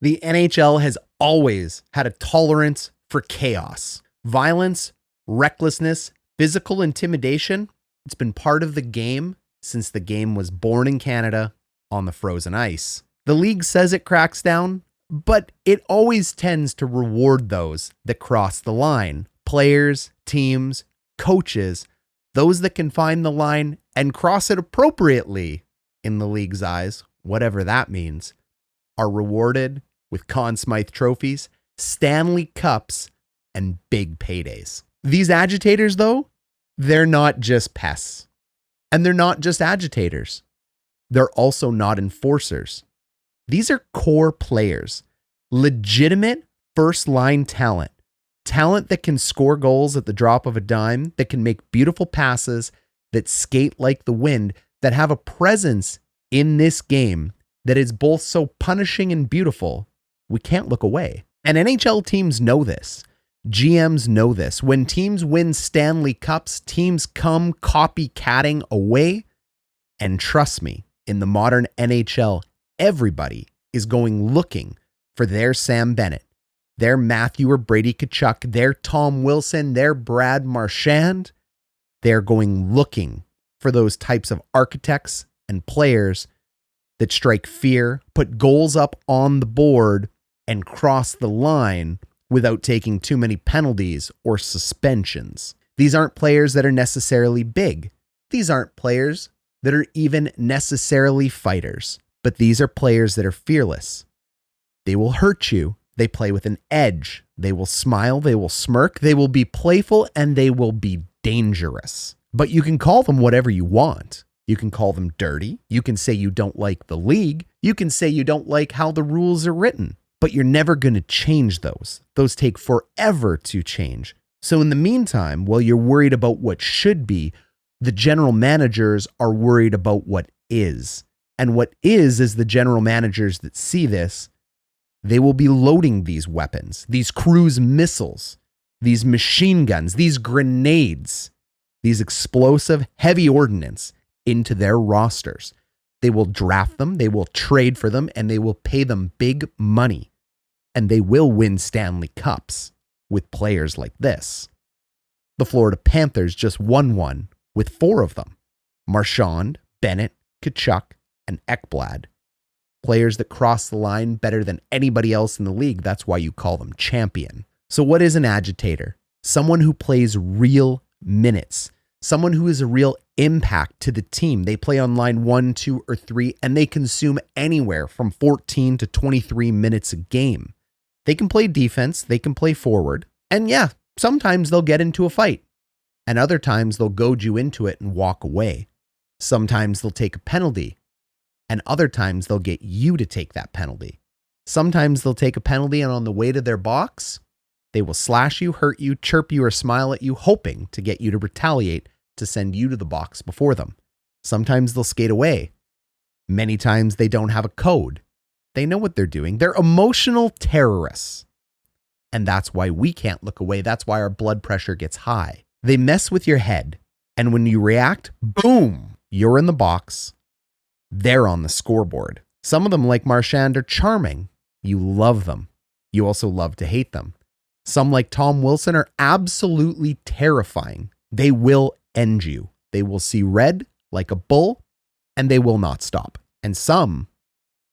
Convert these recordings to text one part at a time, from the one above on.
The NHL has always had a tolerance for chaos, violence, recklessness, physical intimidation. It's been part of the game since the game was born in Canada on the frozen ice. The league says it cracks down, but it always tends to reward those that cross the line. Players, teams, coaches, those that can find the line and cross it appropriately in the league's eyes, whatever that means, are rewarded with Conn Smythe trophies, Stanley Cups, and big paydays. These agitators, though, they're not just pests. And they're not just agitators. They're also not enforcers. These are core players, legitimate first-line talent. Talent that can score goals at the drop of a dime, that can make beautiful passes, that skate like the wind, that have a presence in this game that is both so punishing and beautiful, we can't look away. And NHL teams know this. GMs know this. When teams win Stanley Cups, teams come copycatting away. And trust me, in the modern NHL, everybody is going looking for their Sam Bennett, their Matthew or Brady Tkachuk, their Tom Wilson, their Brad Marchand. They're going looking for those types of architects and players that strike fear, put goals up on the board, and cross the line without taking too many penalties or suspensions. These aren't players that are necessarily big. These aren't players that are even necessarily fighters. But these are players that are fearless. They will hurt you. They play with an edge. They will smile. They will smirk. They will be playful, and they will be dangerous. But you can call them whatever you want. You can call them dirty. You can say you don't like the league. You can say you don't like how the rules are written. But you're never going to change those. Those take forever to change. So in the meantime, while you're worried about what should be, the general managers are worried about what is. And what is the general managers that see this, they will be loading these weapons, these cruise missiles, these machine guns, these grenades, these explosive heavy ordnance into their rosters. They will draft them, they will trade for them, and they will pay them big money. And they will win Stanley Cups with players like this. The Florida Panthers just won one with 4 of them. Marchand, Bennett, Tkachuk, and Ekblad. Players that cross the line better than anybody else in the league. That's why you call them champion. So what is an agitator? Someone who plays real minutes. Someone who is a real impact to the team. They play on line 1, 2, or 3, and they consume anywhere from 14 to 23 minutes a game. They can play defense. They can play forward. And yeah, sometimes they'll get into a fight. And other times they'll goad you into it and walk away. Sometimes they'll take a penalty. And other times they'll get you to take that penalty. Sometimes they'll take a penalty, and on the way to their box, they will slash you, hurt you, chirp you, or smile at you, hoping to get you to retaliate to send you to the box before them. Sometimes they'll skate away. Many times they don't have a code. They know what they're doing. They're emotional terrorists. And that's why we can't look away. That's why our blood pressure gets high. They mess with your head. And when you react, boom, you're in the box. They're on the scoreboard. Some of them, like Marchand, are charming. You love them. You also love to hate them. Some, like Tom Wilson, are absolutely terrifying. They will end you. They will see red like a bull, and they will not stop. And some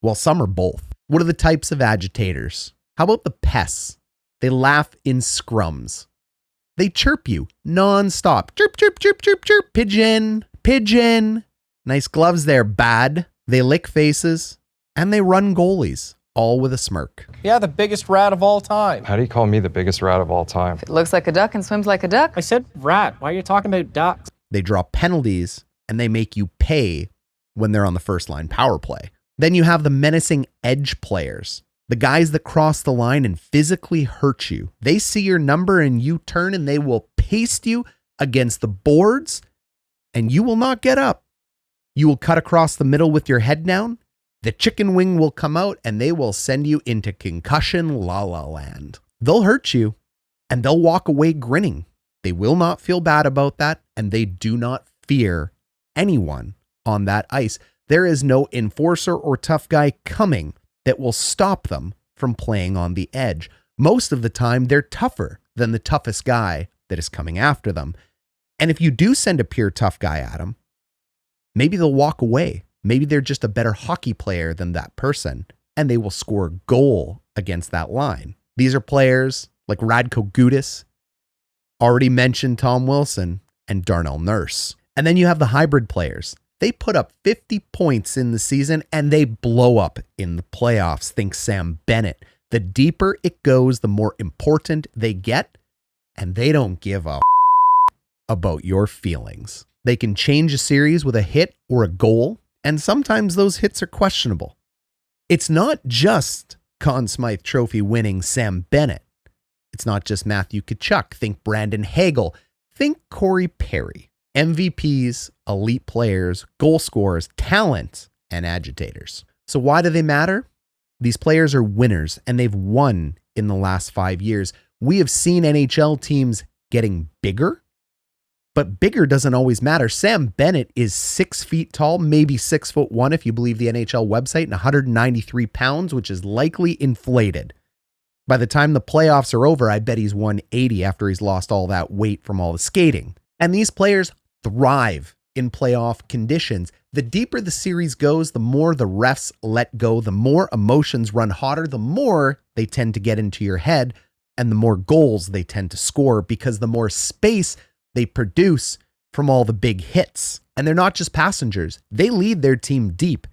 are both. What are the types of agitators? How about the pests? They laugh in scrums. They chirp you nonstop. Chirp, chirp, chirp, chirp, chirp. Pigeon, pigeon. Nice gloves there, bad. They lick faces, and they run goalies, all with a smirk. Yeah, the biggest rat of all time. How do you call me the biggest rat of all time? It looks like a duck and swims like a duck. I said rat. Why are you talking about ducks? They draw penalties, and they make you pay when they're on the first line power play. Then you have the menacing edge players, the guys that cross the line and physically hurt you. They see your number and you turn, and they will paste you against the boards, and you will not get up. You will cut across the middle with your head down. The chicken wing will come out, and they will send you into concussion la-la land. They'll hurt you, and they'll walk away grinning. They will not feel bad about that, and they do not fear anyone on that ice. There is no enforcer or tough guy coming that will stop them from playing on the edge. Most of the time, they're tougher than the toughest guy that is coming after them. And if you do send a pure tough guy at them, maybe they'll walk away. Maybe they're just a better hockey player than that person, and they will score a goal against that line. These are players like Radko Gudas, already mentioned Tom Wilson, and Darnell Nurse. And then you have the hybrid players. They put up 50 points in the season, and they blow up in the playoffs. Think Sam Bennett. The deeper it goes, the more important they get, and they don't give a about your feelings. They can change a series with a hit or a goal, and sometimes those hits are questionable. It's not just Conn Smythe Trophy winning Sam Bennett. It's not just Matthew Tkachuk. Think Brandon Hagel. Think Corey Perry. MVPs, elite players, goal scorers, talent, and agitators. So why do they matter? These players are winners, and they've won in the last 5 years. We have seen NHL teams getting bigger, but bigger doesn't always matter. Sam Bennett is 6 feet tall, maybe 6'1" if you believe the NHL website, and 193 pounds, which is likely inflated. By the time the playoffs are over, I bet he's 180 after he's lost all that weight from all the skating. And these players thrive in playoff conditions. The deeper the series goes, the more the refs let go, the more emotions run hotter, the more they tend to get into your head, and the more goals they tend to score because the more space they produce from all the big hits. And they're not just passengers. They lead their team deep.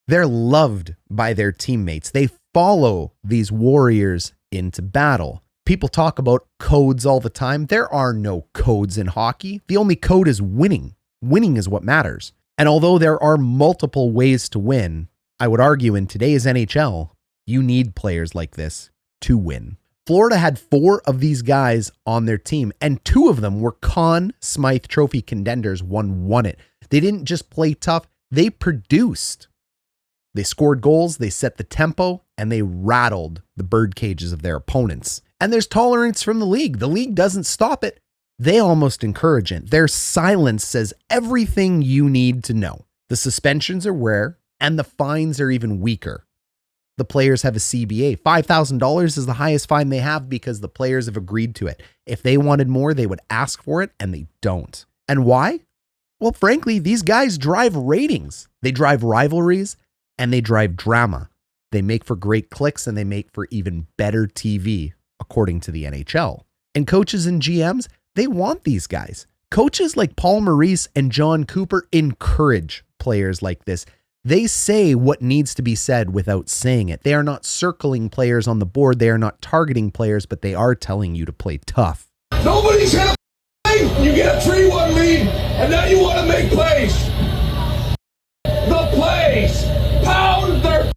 They're loved by their teammates. They follow these warriors into battle. People talk about codes all the time. There are no codes in hockey. The only code is winning. Winning is what matters. And although there are multiple ways to win, I would argue in today's NHL, you need players like this to win. Florida had 4 of these guys on their team, and 2 of them were Conn Smythe Trophy contenders. One won it. They didn't just play tough, they produced. They scored goals, they set the tempo, and they rattled the bird cages of their opponents. And there's tolerance from the league. The league doesn't stop it. They almost encourage it. Their silence says everything you need to know. The suspensions are rare, and the fines are even weaker. The players have a CBA. $5,000 is the highest fine they have because the players have agreed to it. If they wanted more, they would ask for it, and they don't. And why? Well, frankly, these guys drive ratings. They drive rivalries, and they drive drama. They make for great clicks, and they make for even better TV, according to the NHL. And coaches and GMs, they want these guys. Coaches like Paul Maurice and John Cooper encourage players like this. They say what needs to be said without saying it. They are not circling players on the board. They are not targeting players, but they are telling you to play tough. Nobody's going to play. You get a 3-1 lead, and now you want to make plays. The plays. Pound their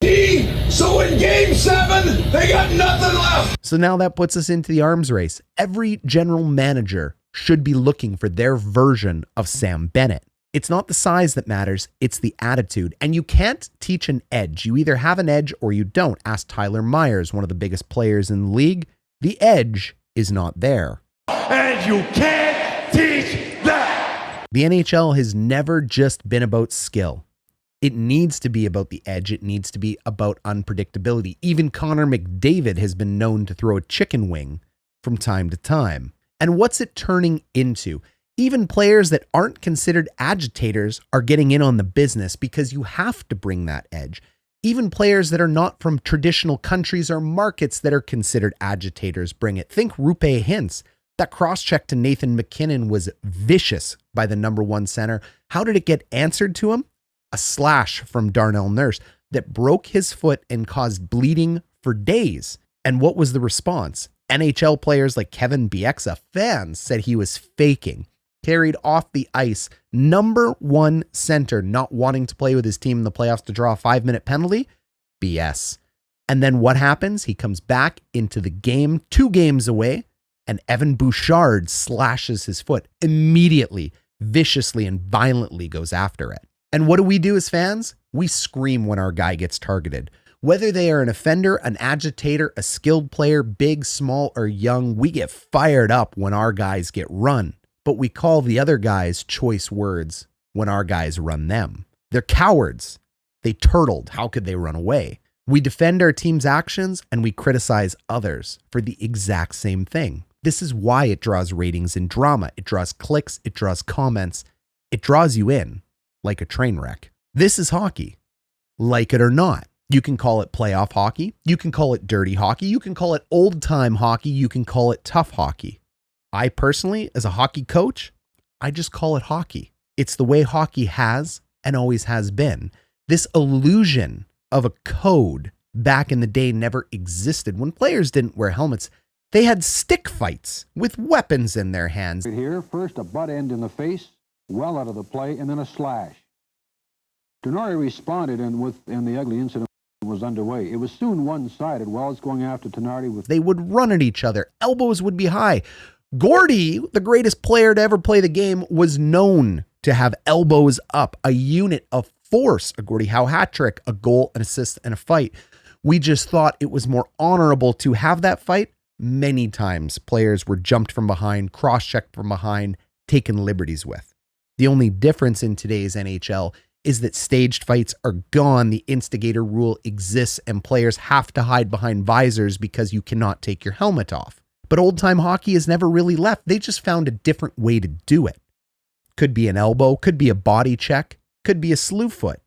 D. So in Game 7, they got nothing left. So now that puts us into the arms race. Every general manager should be looking for their version of Sam Bennett. It's not the size that matters, it's the attitude. And you can't teach an edge. You either have an edge or you don't. Ask Tyler Myers, one of the biggest players in the league. The edge is not there. And you can't teach that. The NHL has never just been about skill. It needs to be about the edge. It needs to be about unpredictability. Even Connor McDavid has been known to throw a chicken wing from time to time. And what's it turning into? Even players that aren't considered agitators are getting in on the business because you have to bring that edge. Even players that are not from traditional countries or markets that are considered agitators bring it. Think Roope Hintz. That cross-check to Nathan MacKinnon was vicious by the number 1 center. How did it get answered to him? A slash from Darnell Nurse that broke his foot and caused bleeding for days. And what was the response? NHL players like Kevin Bieksa, fans, said he was faking. Carried off the ice, number 1 center not wanting to play with his team in the playoffs to draw a 5-minute penalty? BS. And then what happens? He comes back into the game 2 games away, and Evan Bouchard slashes his foot immediately, viciously and violently goes after it. And what do we do as fans? We scream when our guy gets targeted. Whether they are an offender, an agitator, a skilled player, big, small, or young, we get fired up when our guys get run. But we call the other guys choice words when our guys run them. They're cowards. They turtled. How could they run away? We defend our team's actions and we criticize others for the exact same thing. This is why it draws ratings and drama. It draws clicks. It draws comments. It draws you in like a train wreck. This is hockey. Like it or not. You can call it playoff hockey. You can call it dirty hockey. You can call it old time hockey. You can call it tough hockey. I personally, as a hockey coach, I just call it hockey. It's the way hockey has and always has been. This illusion of a code back in the day never existed. When players didn't wear helmets, they had stick fights with weapons in their hands. Here, first a butt end in the face, well out of the play, and then a slash. Tenori responded, and the ugly incident was underway. It was soon one-sided. Wells going after Tenardi with... They would run at each other. Elbows would be high. Gordy, the greatest player to ever play the game, was known to have elbows up, a unit of force, a Gordie Howe hat trick, a goal, an assist, and a fight. We just thought it was more honorable to have that fight. Many times players were jumped from behind, cross-checked from behind, taken liberties with. The only difference in today's NHL is that staged fights are gone. The instigator rule exists and players have to hide behind visors because you cannot take your helmet off. But old-time hockey has never really left. They just found a different way to do it. Could be an elbow, could be a body check, could be a slew foot,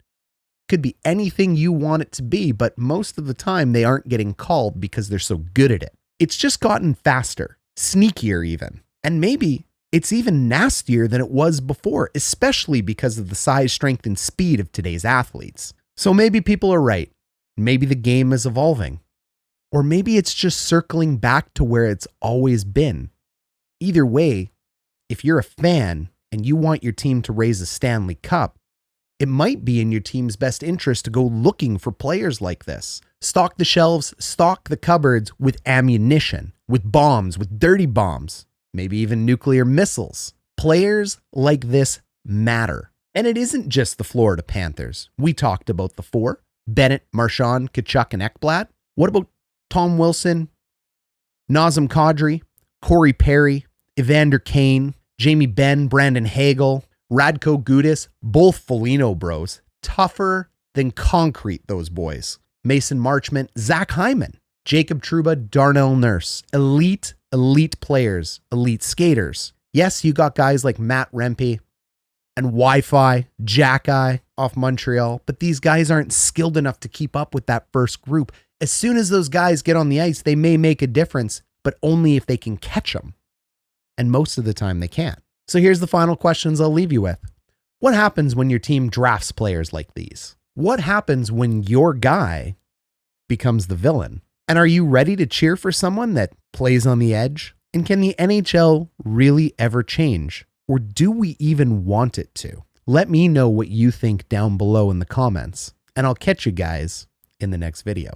could be anything you want it to be, but most of the time they aren't getting called because they're so good at it. It's just gotten faster, sneakier even, and maybe it's even nastier than it was before, especially because of the size, strength, and speed of today's athletes. So maybe people are right. Maybe the game is evolving. Or maybe it's just circling back to where it's always been. Either way, if you're a fan and you want your team to raise a Stanley Cup, it might be in your team's best interest to go looking for players like this. Stock the shelves, stock the cupboards with ammunition, with bombs, with dirty bombs. Maybe even nuclear missiles. Players like this matter. And it isn't just the Florida Panthers. We talked about the four: Bennett, Marchand, Tkachuk, and Ekblad. What about Tom Wilson, Nazem Kadri, Corey Perry, Evander Kane, Jamie Benn, Brandon Hagel, Radko Gudas, both Foligno bros. Tougher than concrete, those boys. Mason Marchment, Zach Hyman, Jacob Trouba, Darnell Nurse. Elite players, elite skaters. Yes, you got guys like Matt Rempe and Wi-Fi, Jack-Eye off Montreal, but these guys aren't skilled enough to keep up with that first group. As soon as those guys get on the ice, they may make a difference, but only if they can catch them. And most of the time they can't. So here's the final questions I'll leave you with. What happens when your team drafts players like these? What happens when your guy becomes the villain? And are you ready to cheer for someone that plays on the edge? And can the NHL really ever change? Or do we even want it to? Let me know what you think down below in the comments, and I'll catch you guys in the next video.